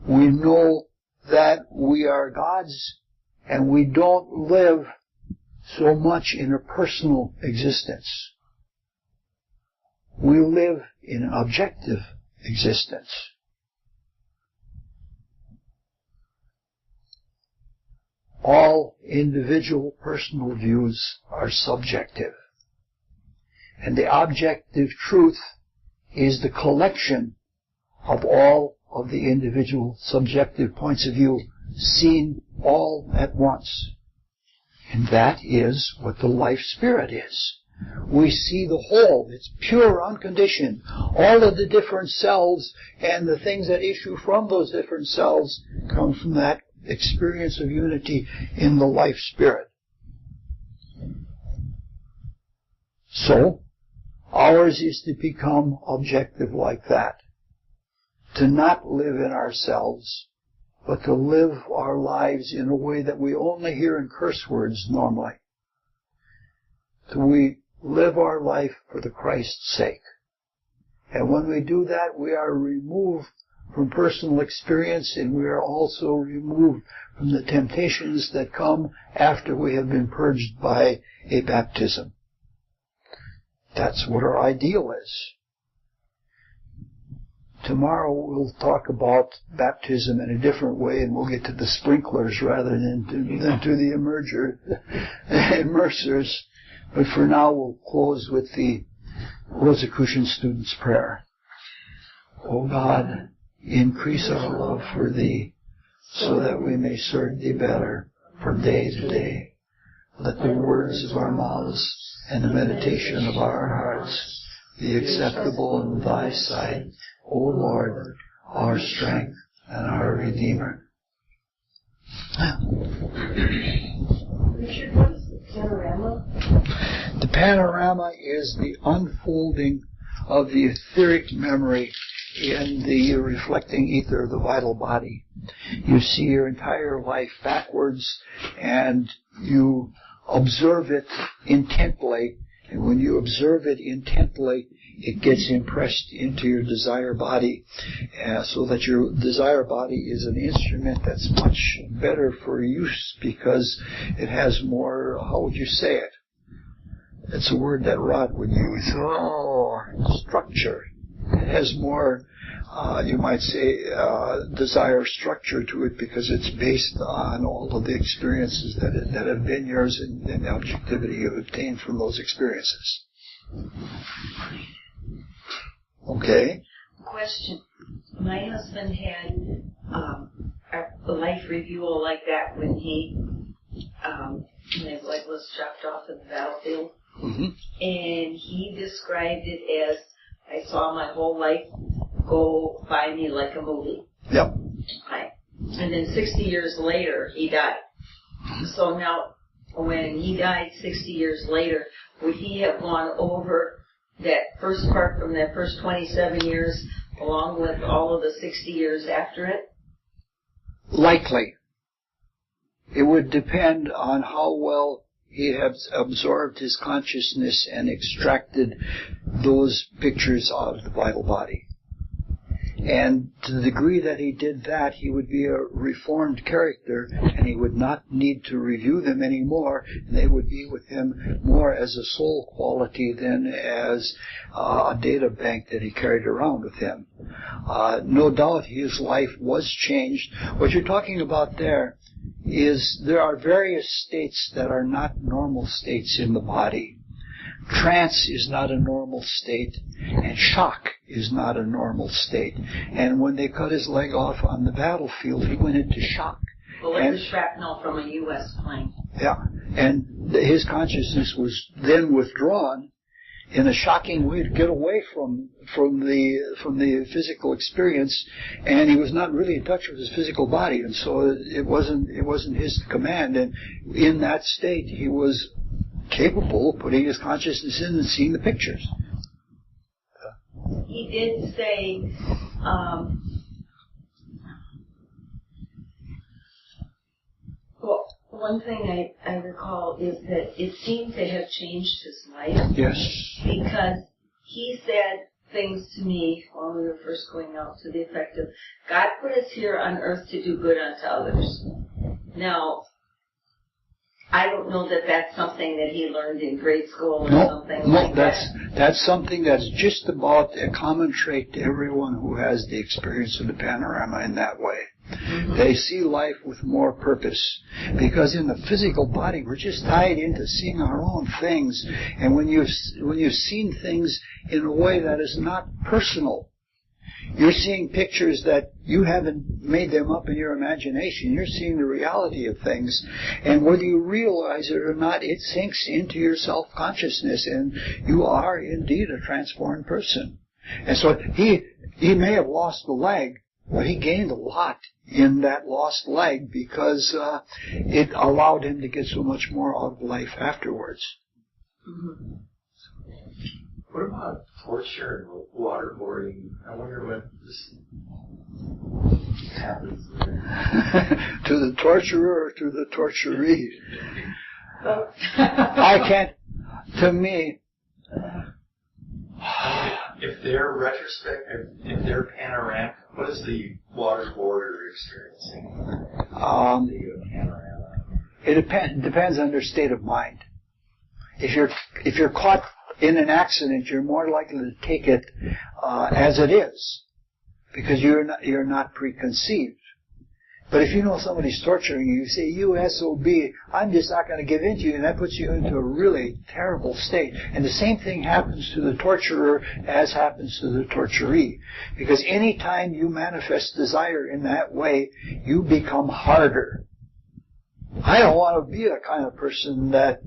We know that we are God's, and we don't live so much in a personal existence. We live in an objective existence. All individual personal views are subjective. And the objective truth is the collection of all of the individual subjective points of view seen all at once. And that is what the life spirit is. We see the whole. It's pure, unconditioned. All of the different selves and the things that issue from those different selves come from that experience of unity in the life spirit. So, ours is to become objective like that. To not live in ourselves, but to live our lives in a way that we only hear in curse words normally. We live our life for the Christ's sake. And when we do that, we are removed from personal experience, and we are also removed from the temptations that come after we have been purged by a baptism. That's what our ideal is. Tomorrow we'll talk about baptism in a different way, and we'll get to the sprinklers rather than to the immersers. But for now, we'll close with the Rosicrucian student's prayer. O God, increase our love for Thee, so that we may serve Thee better from day to day. Let the words of our mouths and the meditation of our hearts be acceptable in Thy sight, O Lord, our strength and our Redeemer. Richard, what is the panorama? The panorama is the unfolding of the etheric memory in the reflecting ether of the vital body. You see your entire life backwards, and you observe it intently. And when you observe it intently, it gets impressed into your desire body, so that your desire body is an instrument that's much better for use because it has more, how would you say it? It's a word that Rod would use. Structure. It has more, you might say, desire structure to it because it's based on all of the experiences that have been yours and the objectivity you obtained from those experiences. Okay? Question. My husband had a life review like that when his leg was chopped off in the battlefield. Mm-hmm. And he described it as, I saw my whole life go by me like a movie. Yep. Okay. And then 60 years later, he died. So now, when he died 60 years later, would he have gone over that first part from that first 27 years along with all of the 60 years after it? Likely. It would depend on how well he has absorbed his consciousness and extracted those pictures out of the vital body. And to the degree that he did that, he would be a reformed character, and he would not need to review them anymore, and they would be with him more as a soul quality than as a data bank that he carried around with him. No doubt his life was changed. What you're talking about there is there are various states that are not normal states in the body. Trance is not a normal state, and shock is not a normal state. And when they cut his leg off on the battlefield, he went into shock. Well, it was shrapnel from a U.S. plane. Yeah, and his consciousness was then withdrawn in a shocking way to get away from the physical experience, and he was not really in touch with his physical body, and so it wasn't his command. And in that state, he was capable of putting his consciousness in and seeing the pictures. He did say, well, one thing I recall is that it seemed to have changed his life. Yes. Because he said things to me when we were first going out to the effect of, God put us here on earth to do good unto others. Now, I don't know that that's something that he learned in grade school or something like that. That's something that's just about a common trait to everyone who has the experience of the panorama in that way. Mm-hmm. They see life with more purpose. Because in the physical body, we're just tied into seeing our own things. And when you've seen things in a way that is not personal, You're seeing pictures that you haven't made them up in your imagination. You're seeing the reality of things. And whether you realize it or not, it sinks into your self-consciousness, and you are indeed a transformed person. And so he may have lost the leg, but he gained a lot in that lost leg because it allowed him to get so much more out of life afterwards. Mm-hmm. What about torture and waterboarding? I wonder what this happens there. To the torturer or to the torturee? I can't, to me... If they're retrospective, if they're panoramic, what is the waterboarder experiencing? It depends on their state of mind. If you're caught in an accident, you're more likely to take it as it is, because you're not preconceived. But if you know somebody's torturing you, you say, "You SOB, I'm just not going to give in to you," and that puts you into a really terrible state. And the same thing happens to the torturer as happens to the torturee. Because any time you manifest desire in that way, you become harder. I don't want to be the kind of person that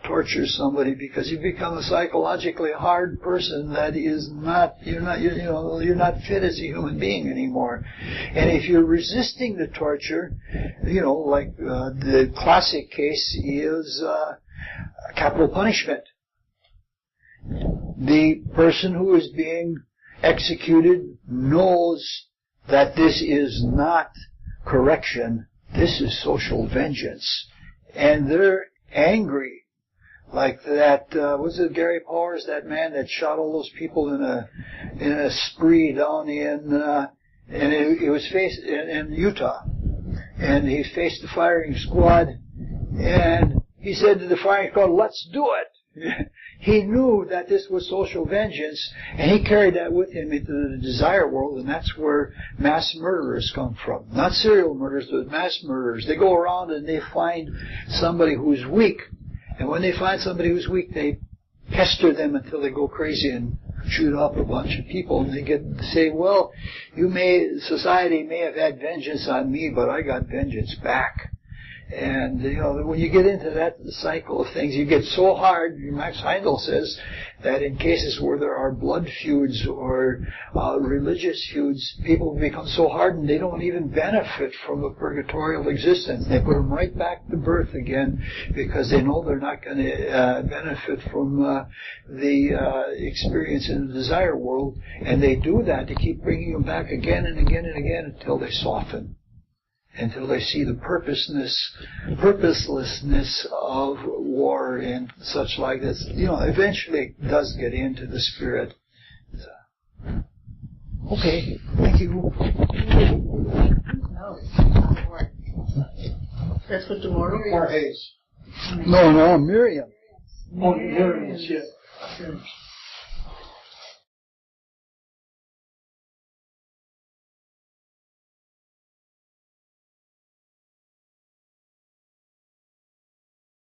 tortures somebody, because you become a psychologically hard person that is not, you're not fit as a human being anymore. And if you're resisting the torture, like the classic case is capital punishment. The person who is being executed knows that this is not correction. This is social vengeance. And they're angry. Like that, was it Gary Powers, that man that shot all those people in a spree down in Utah. And he faced the firing squad, and he said to the firing squad, "Let's do it." He knew that this was social vengeance, and he carried that with him into the desire world, and that's where mass murderers come from. Not serial murderers, but mass murderers. They go around and they find somebody who's weak, and when they find somebody who's weak, they pester them until they go crazy and shoot up a bunch of people, and they say, "Well, society may have had vengeance on me, but I got vengeance back." And, when you get into that cycle of things, you get so hard. Max Heindel says that in cases where there are blood feuds or religious feuds, people become so hardened they don't even benefit from a purgatorial existence. They put them right back to birth again because they know they're not going to benefit from the experience in the desire world. And they do that to keep bringing them back again and again and again until they soften. Until they see the purposelessness of war and such like this. Eventually it does get into the spirit. So. Okay, thank you. That's what tomorrow is? No, Miriam. Oh, Miriam, yes.